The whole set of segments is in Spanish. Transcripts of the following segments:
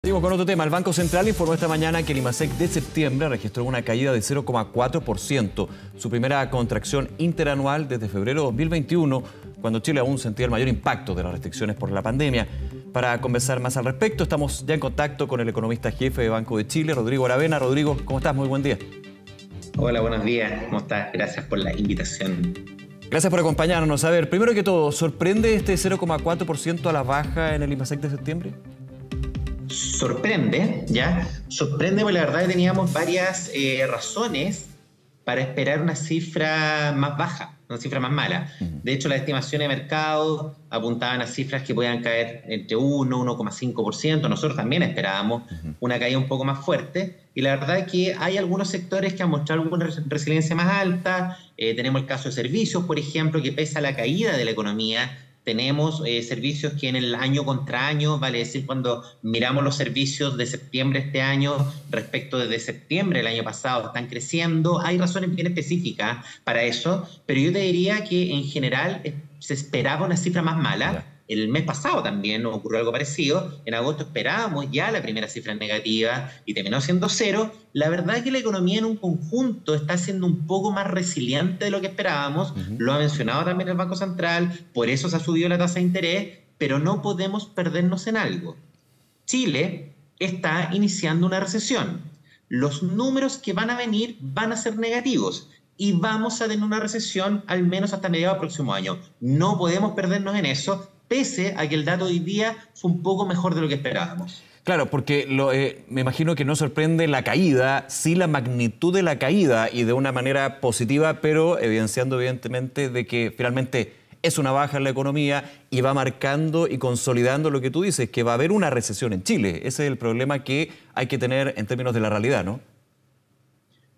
Seguimos con otro tema. El Banco Central informó esta mañana que el IMASEC de septiembre registró una caída de 0,4%, su primera contracción interanual desde febrero de 2021, cuando Chile aún sentía el mayor impacto de las restricciones por la pandemia. Para conversar más al respecto, estamos ya en contacto con el economista jefe de Banco de Chile, Rodrigo Aravena. Rodrigo, ¿cómo estás? Muy buen día. Hola, buenos días. ¿Cómo estás? Gracias por la invitación. Gracias por acompañarnos. A ver, primero que todo, ¿sorprende este 0,4% a la baja en el IMASEC de septiembre? Sorprende, ¿ya? Sorprende porque la verdad que teníamos varias razones para esperar una cifra más baja, una cifra más mala. De hecho, las estimaciones de mercado apuntaban a cifras que podían caer entre 1 y 1,5%. Nosotros también esperábamos una caída un poco más fuerte. Y la verdad es que hay algunos sectores que han mostrado alguna resiliencia más alta. Tenemos el caso de servicios, por ejemplo, que pese a la caída de la economía, tenemos servicios que en el año contra año, vale decir, cuando miramos los servicios de septiembre este año respecto de septiembre del año pasado, están creciendo. Hay razones bien específicas para eso, pero yo te diría que en general se esperaba una cifra más mala. El mes pasado también ocurrió algo parecido. En agosto esperábamos ya la primera cifra negativa y terminó siendo cero. La verdad es que la economía en un conjunto está siendo un poco más resiliente de lo que esperábamos. Lo ha mencionado también el Banco Central, por eso se ha subido la tasa de interés, pero no podemos perdernos en algo. Chile está iniciando una recesión. Los números que van a venir van a ser negativos y vamos a tener una recesión al menos hasta mediados del próximo año. No podemos perdernos en eso, pese a que el dato de hoy día fue un poco mejor de lo que esperábamos. Claro, porque me imagino que no sorprende la caída, sí la magnitud de la caída y de una manera positiva, pero evidenciando evidentemente de que finalmente es una baja en la economía y va marcando y consolidando lo que tú dices, que va a haber una recesión en Chile. Ese es el problema que hay que tener en términos de la realidad, ¿no?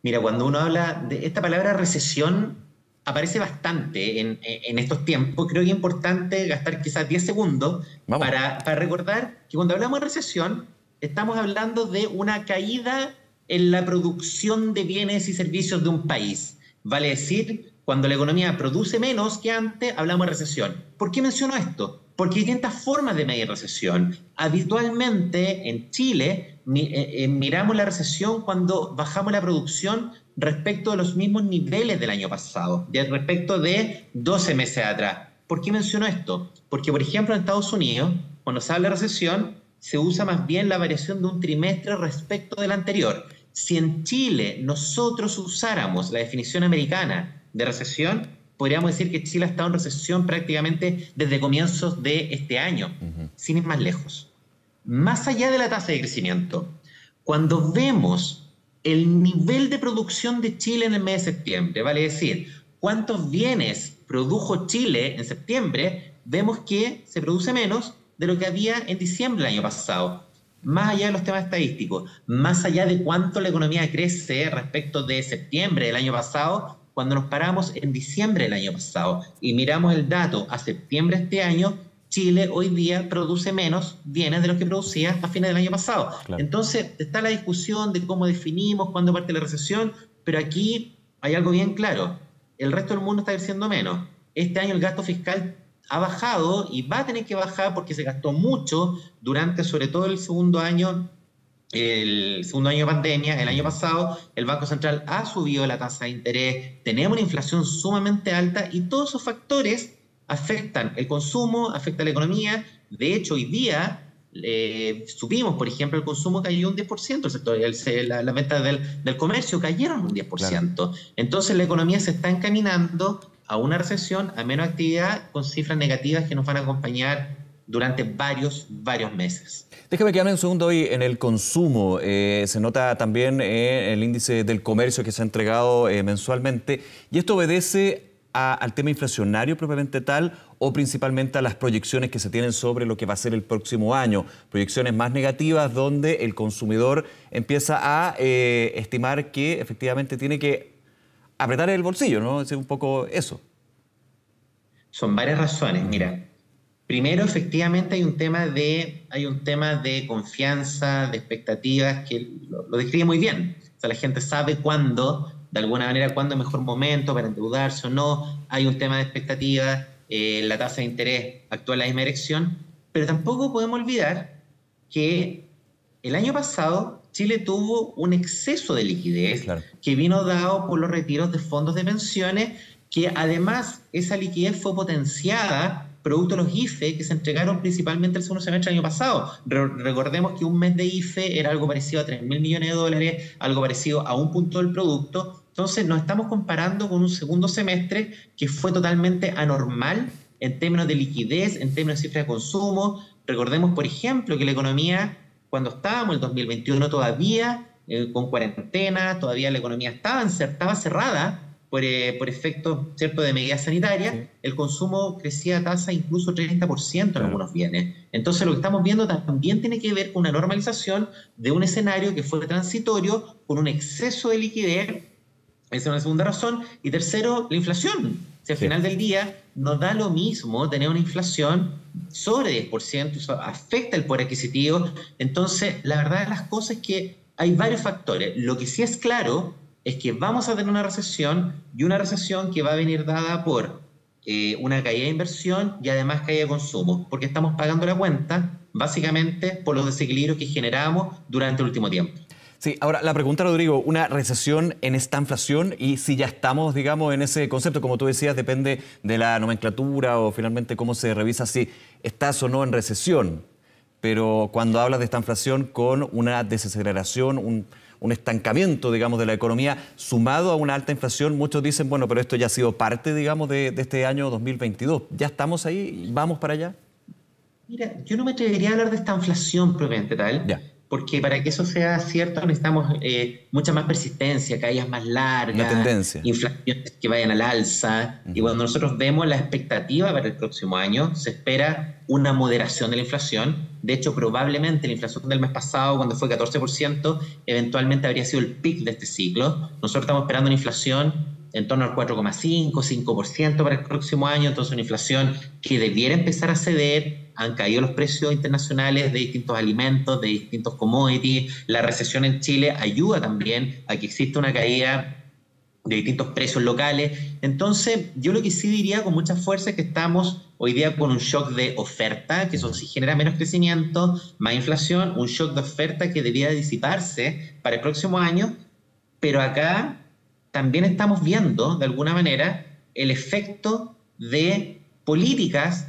Mira, cuando uno habla de esta palabra recesión, aparece bastante en estos tiempos. Creo que es importante gastar quizás 10 segundos para recordar que cuando hablamos de recesión, estamos hablando de una caída en la producción de bienes y servicios de un país. Vale decir, cuando la economía produce menos que antes, hablamos de recesión. ¿Por qué menciono esto? Porque hay distintas formas de medir recesión. Habitualmente en Chile miramos la recesión cuando bajamos la producción respecto de los mismos niveles del año pasado, respecto de 12 meses atrás. ¿Por qué menciono esto? Porque, por ejemplo, en Estados Unidos, cuando se habla de recesión, se usa más bien la variación de un trimestre respecto del anterior. Si en Chile nosotros usáramos la definición americana de recesión, podríamos decir que Chile ha estado en recesión prácticamente desde comienzos de este año, sin ir más lejos. Más allá de la tasa de crecimiento, cuando vemos el nivel de producción de Chile en el mes de septiembre, vale decir, cuántos bienes produjo Chile en septiembre, vemos que se produce menos de lo que había en diciembre del año pasado. Más allá de los temas estadísticos, más allá de cuánto la economía crece respecto de septiembre del año pasado, cuando nos paramos en diciembre del año pasado y miramos el dato a septiembre de este año, Chile hoy día produce menos bienes de los que producía a fines del año pasado. Claro. Entonces está la discusión de cómo definimos cuándo parte la recesión, pero aquí hay algo bien claro. El resto del mundo está creciendo menos. Este año el gasto fiscal ha bajado y va a tener que bajar porque se gastó mucho durante sobre todo el segundo año de pandemia. El año pasado el Banco Central ha subido la tasa de interés, tenemos una inflación sumamente alta y todos esos factores afectan el consumo, afectan la economía. De hecho, hoy día supimos, por ejemplo, el consumo cayó un 10%, el sector, las ventas del comercio cayeron un 10%. Claro. Entonces la economía se está encaminando a una recesión, a menos actividad, con cifras negativas que nos van a acompañar durante varios meses. Déjame quedarme un segundo hoy en el consumo. Se nota también el índice del comercio que se ha entregado mensualmente. ¿Y esto obedece al tema inflacionario propiamente tal o principalmente a las proyecciones que se tienen sobre lo que va a ser el próximo año? Proyecciones más negativas donde el consumidor empieza a estimar que efectivamente tiene que apretar el bolsillo, ¿no? Es un poco eso. Son varias razones. Mira, primero, efectivamente hay un tema de confianza, de expectativas, que lo describe muy bien. O sea, la gente sabe cuándo, de alguna manera, cuándo es el mejor momento para endeudarse o no. Hay un tema de expectativas, la tasa de interés actúa en la misma dirección, pero tampoco podemos olvidar que el año pasado Chile tuvo un exceso de liquidez Claro. que vino dado por los retiros de fondos de pensiones, que además esa liquidez fue potenciada producto de los IFE que se entregaron principalmente el segundo semestre del año pasado. Recordemos que un mes de IFE era algo parecido a 3.000 millones de dólares, algo parecido a un punto del producto. Entonces nos estamos comparando con un segundo semestre que fue totalmente anormal en términos de liquidez, en términos de cifras de consumo. Recordemos, por ejemplo, que la economía, cuando estábamos en el 2021 todavía con cuarentena, todavía la economía estaba cerrada por efectos, ¿cierto?, de medidas sanitarias, sí. El consumo crecía a tasa incluso 30% en algunos bienes. Entonces lo que estamos viendo también tiene que ver con una normalización de un escenario que fue transitorio, con un exceso de liquidez. Esa es una segunda razón. Y tercero, la inflación. Si al final del día nos da lo mismo tener una inflación sobre 10%, eso afecta el poder adquisitivo. Entonces, la verdad de las cosas es que hay varios factores. Lo que sí es claro es que vamos a tener una recesión, y una recesión que va a venir dada por una caída de inversión y además caída de consumo, porque estamos pagando la cuenta básicamente por los desequilibrios que generamos durante el último tiempo. Sí, ahora la pregunta, Rodrigo, una recesión en esta inflación, y si ya estamos, digamos, en ese concepto, como tú decías, depende de la nomenclatura o finalmente cómo se revisa si estás o no en recesión. Pero cuando hablas de esta inflación con una desaceleración, un estancamiento, digamos, de la economía, sumado a una alta inflación, muchos dicen, bueno, pero esto ya ha sido parte, digamos, de este año 2022. ¿Ya estamos ahí? ¿Vamos para allá? Mira, yo no me atrevería a hablar de esta inflación propiamente tal, ya, porque para que eso sea cierto necesitamos mucha más persistencia, caídas más largas, inflaciones que vayan al alza. Y cuando nosotros vemos la expectativa para el próximo año, se espera una moderación de la inflación. De hecho, probablemente la inflación del mes pasado, cuando fue 14%, eventualmente habría sido el pic de este ciclo. Nosotros estamos esperando una inflación en torno al 4,5, 5% para el próximo año, entonces una inflación que debiera empezar a ceder. Han caído los precios internacionales de distintos alimentos, de distintos commodities. La recesión en Chile ayuda también a que exista una caída de distintos precios locales. Entonces, yo lo que sí diría con mucha fuerza es que estamos hoy día con un shock de oferta, que eso sí genera menos crecimiento, más inflación, un shock de oferta que debería disiparse para el próximo año, pero acá también estamos viendo, de alguna manera, el efecto de políticas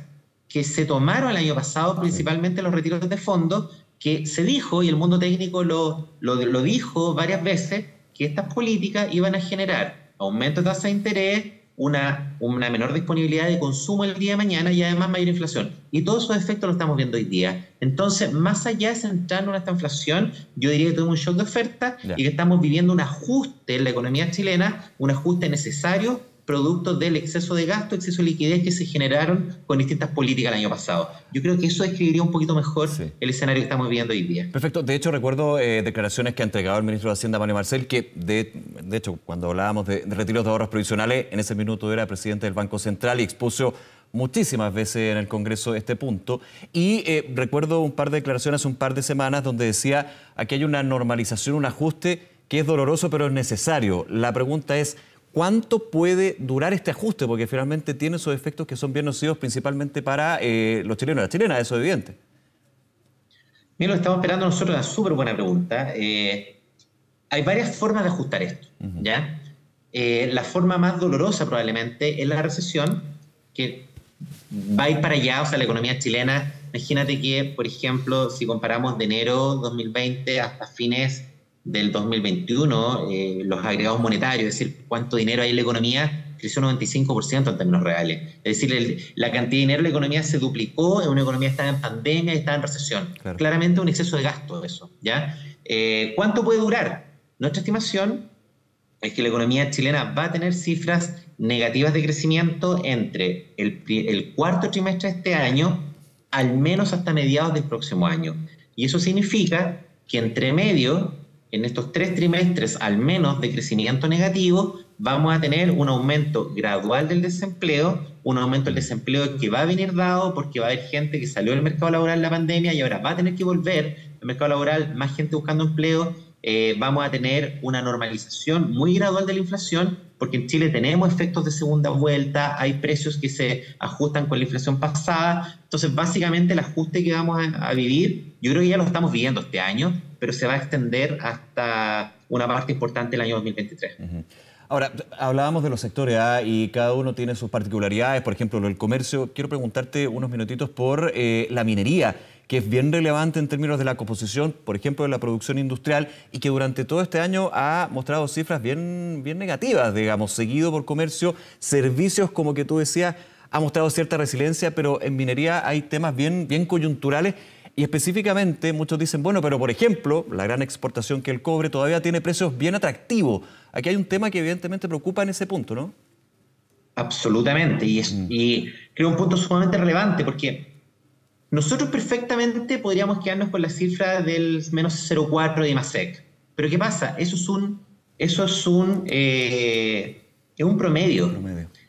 que se tomaron el año pasado, principalmente los retiros de fondos, que se dijo, y el mundo técnico lo dijo varias veces, que estas políticas iban a generar aumento de tasa de interés, una menor disponibilidad de consumo el día de mañana y además mayor inflación. Y todos esos efectos los estamos viendo hoy día. Entonces, más allá de centrarnos en esta inflación, yo diría que tenemos un shock de oferta y que estamos viviendo un ajuste en la economía chilena, un ajuste necesario, producto del exceso de gasto, exceso de liquidez que se generaron con distintas políticas el año pasado. Yo creo que eso describiría un poquito mejor el escenario que estamos viviendo hoy día. Perfecto. De hecho, recuerdo declaraciones que ha entregado el ministro de Hacienda, Mario Marcel, que de hecho, cuando hablábamos de retiros de ahorros provisionales, en ese minuto era presidente del Banco Central y expuso muchísimas veces en el Congreso este punto. Y recuerdo un par de declaraciones hace un par de semanas donde decía, aquí hay una normalización, un ajuste que es doloroso pero es necesario. La pregunta es, ¿cuánto puede durar este ajuste? Porque finalmente tiene esos efectos que son bien nocivos principalmente para los chilenos y las chilenas, eso es evidente. Mira, lo estamos esperando nosotros, una súper buena pregunta. Hay varias formas de ajustar esto, ¿ya? La forma más dolorosa probablemente es la recesión, que va a ir para allá, o sea, la economía chilena, imagínate que, por ejemplo, si comparamos de enero 2020 hasta fines del 2021, los agregados monetarios, es decir, cuánto dinero hay en la economía, creció un 95% en términos reales. Es decir, la cantidad de dinero en la economía se duplicó, en una economía que estaba en pandemia y estaba en recesión. Claro. Claramente un exceso de gasto eso, ¿ya? ¿Cuánto puede durar? Nuestra estimación es que la economía chilena va a tener cifras negativas de crecimiento entre el cuarto trimestre de este año, al menos hasta mediados del próximo año. Y eso significa que entre medio, en estos 3 trimestres al menos de crecimiento negativo, vamos a tener un aumento gradual del desempleo, un aumento del desempleo que va a venir dado porque va a haber gente que salió del mercado laboral en la pandemia y ahora va a tener que volver al mercado laboral, más gente buscando empleo. Vamos a tener una normalización muy gradual de la inflación, porque en Chile tenemos efectos de segunda vuelta, hay precios que se ajustan con la inflación pasada. Entonces, básicamente el ajuste que vamos a vivir, yo creo que ya lo estamos viviendo este año, pero se va a extender hasta una parte importante del año 2023. Ahora, hablábamos de los sectores A y cada uno tiene sus particularidades, por ejemplo, el comercio. Quiero preguntarte unos minutitos por la minería, que es bien relevante en términos de la composición, por ejemplo, de la producción industrial, y que durante todo este año ha mostrado cifras bien negativas, digamos, seguido por comercio. Servicios, como que tú decías, ha mostrado cierta resiliencia, pero en minería hay temas bien coyunturales. Y específicamente muchos dicen, bueno, pero por ejemplo, la gran exportación que el cobre todavía tiene precios bien atractivos. Aquí hay un tema que evidentemente preocupa en ese punto, ¿no? Absolutamente, y creo un punto sumamente relevante, porque nosotros perfectamente podríamos quedarnos con la cifra del menos 0,4 de IMASEC. Pero ¿qué pasa? Eso es un promedio.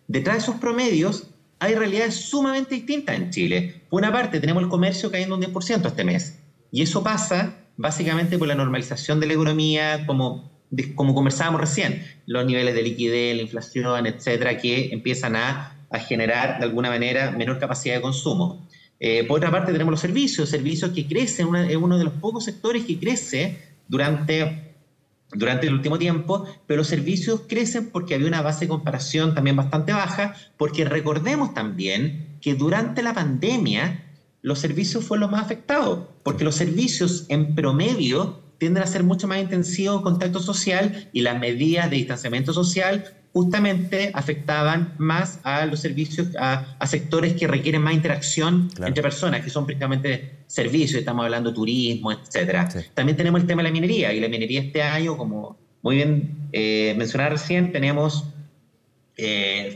Detrás de esos promedios hay realidades sumamente distintas en Chile. Por una parte, tenemos el comercio cayendo un 10% este mes. Y eso pasa básicamente por la normalización de la economía, como conversábamos recién. Los niveles de liquidez, la inflación, etcétera, que empiezan a generar de alguna manera menor capacidad de consumo. Por otra parte, tenemos los servicios que crecen, es uno de los pocos sectores que crece durante el último tiempo, pero los servicios crecen porque había una base de comparación también bastante baja, porque recordemos también que durante la pandemia los servicios fueron los más afectados, porque los servicios en promedio tienden a ser mucho más intensivos en contacto social y las medidas de distanciamiento social justamente afectaban más a los servicios, a sectores que requieren más interacción entre personas, que son prácticamente servicios, estamos hablando de turismo, etcétera. Sí. También tenemos el tema de la minería, y la minería este año, como muy bien mencionaba recién, tenemos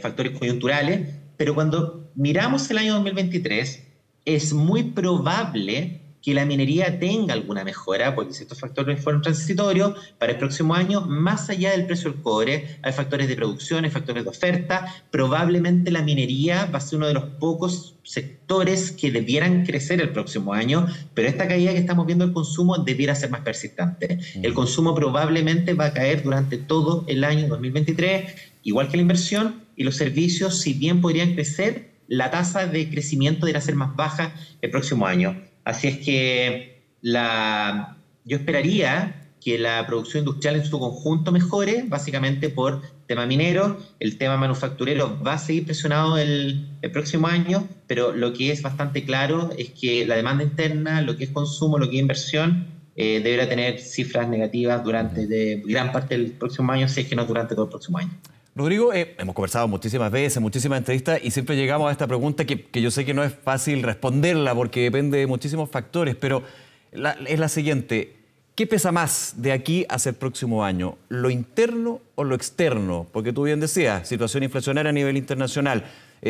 factores coyunturales, pero cuando miramos el año 2023, es muy probable que la minería tenga alguna mejora, porque si estos factores fueron transitorios, para el próximo año, más allá del precio del cobre, hay factores de producción, hay factores de oferta. Probablemente la minería va a ser uno de los pocos sectores que debieran crecer el próximo año, pero esta caída que estamos viendo del consumo debiera ser más persistente. El consumo probablemente va a caer durante todo el año 2023, igual que la inversión, y los servicios, si bien podrían crecer, la tasa de crecimiento deberá ser más baja el próximo año. Así es que yo esperaría que la producción industrial en su conjunto mejore, básicamente por tema minero. El tema manufacturero va a seguir presionado el próximo año, pero lo que es bastante claro es que la demanda interna, lo que es consumo, lo que es inversión, deberá tener cifras negativas durante gran parte del próximo año, si es que no durante todo el próximo año. Rodrigo, hemos conversado muchísimas veces, muchísimas entrevistas, y siempre llegamos a esta pregunta que yo sé que no es fácil responderla porque depende de muchísimos factores, pero es la siguiente. ¿Qué pesa más de aquí hacia el próximo año? ¿Lo interno o lo externo? Porque tú bien decías, situación inflacionaria a nivel internacional,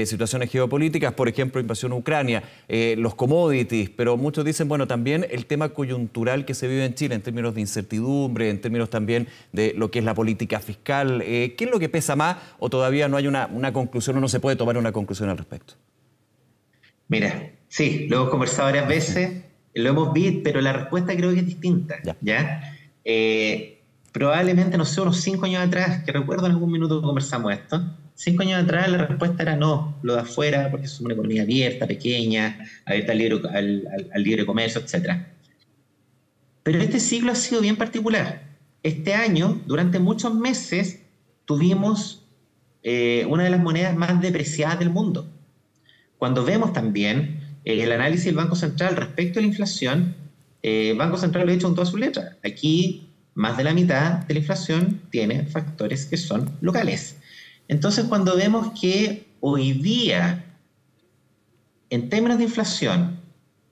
situaciones geopolíticas, por ejemplo, invasión a Ucrania, los commodities, pero muchos dicen, bueno, también el tema coyuntural que se vive en Chile en términos de incertidumbre, en términos también de lo que es la política fiscal. ¿Qué es lo que pesa más o todavía no hay una conclusión o no se puede tomar una conclusión al respecto? Mira, sí, lo hemos conversado varias veces, lo hemos visto, pero la respuesta creo que es distinta. ¿Ya? Probablemente, no sé, unos 5 años atrás, que recuerdo en algún minuto que conversamos esto, 5 años atrás la respuesta era no, lo de afuera, porque es una economía abierta, pequeña, abierta al libre comercio, etc. Pero este ciclo ha sido bien particular. Este año, durante muchos meses, tuvimos una de las monedas más depreciadas del mundo. Cuando vemos también el análisis del Banco Central respecto a la inflación, el Banco Central lo ha dicho con todas sus letras. Aquí, más de la mitad de la inflación tiene factores que son locales. Entonces, cuando vemos que hoy día, en términos de inflación,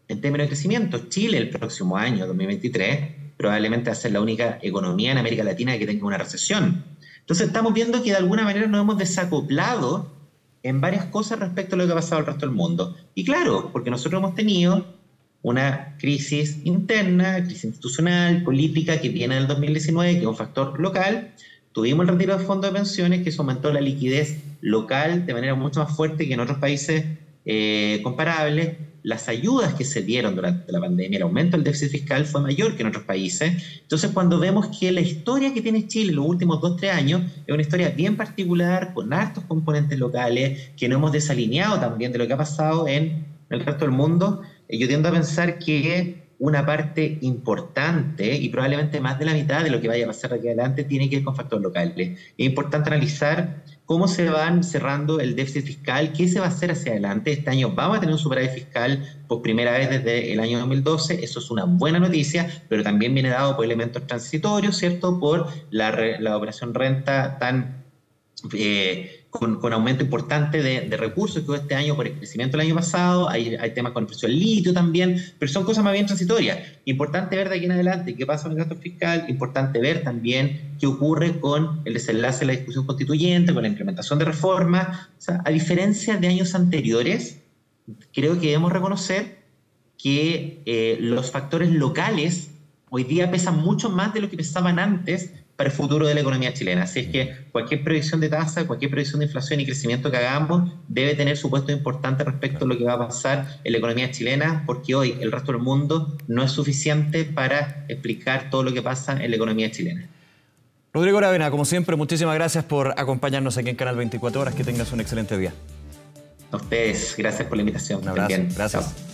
en términos de crecimiento, Chile el próximo año, 2023, probablemente va a ser la única economía en América Latina que tenga una recesión. Entonces, estamos viendo que de alguna manera nos hemos desacoplado en varias cosas respecto a lo que ha pasado al resto del mundo. Y claro, porque nosotros hemos tenido una crisis interna, crisis institucional, política, que viene del 2019, que es un factor local. Tuvimos el retiro de fondos de pensiones, que eso aumentó la liquidez local de manera mucho más fuerte que en otros países comparables, las ayudas que se dieron durante la pandemia, el aumento del déficit fiscal fue mayor que en otros países. Entonces, cuando vemos que la historia que tiene Chile en los últimos 2-3 años es una historia bien particular, con hartos componentes locales, que no hemos desalineado también de lo que ha pasado en el resto del mundo, yo tiendo a pensar que una parte importante y probablemente más de la mitad de lo que vaya a pasar aquí adelante tiene que ver con factores locales. Es importante analizar cómo se van cerrando el déficit fiscal, qué se va a hacer hacia adelante. Este año vamos a tener un superávit fiscal por primera vez desde el año 2012, eso es una buena noticia, pero también viene dado por elementos transitorios, ¿cierto? Por la operación renta tan... con aumento importante de recursos que hubo este año por el crecimiento del año pasado, hay temas con el precio del litio también, pero son cosas más bien transitorias. Importante ver de aquí en adelante qué pasa con el gasto fiscal, importante ver también qué ocurre con el desenlace de la discusión constituyente, con la implementación de reformas. O sea, a diferencia de años anteriores, creo que debemos reconocer que los factores locales hoy día pesan mucho más de lo que pesaban antes para el futuro de la economía chilena. Así es que cualquier previsión de tasa, cualquier previsión de inflación y crecimiento que hagamos debe tener su puesto importante respecto a lo que va a pasar en la economía chilena, porque hoy el resto del mundo no es suficiente para explicar todo lo que pasa en la economía chilena. Rodrigo Aravena, como siempre, muchísimas gracias por acompañarnos aquí en Canal 24 Horas. Que tengas un excelente día. A ustedes, gracias por la invitación. Un abrazo. Gracias. Chao.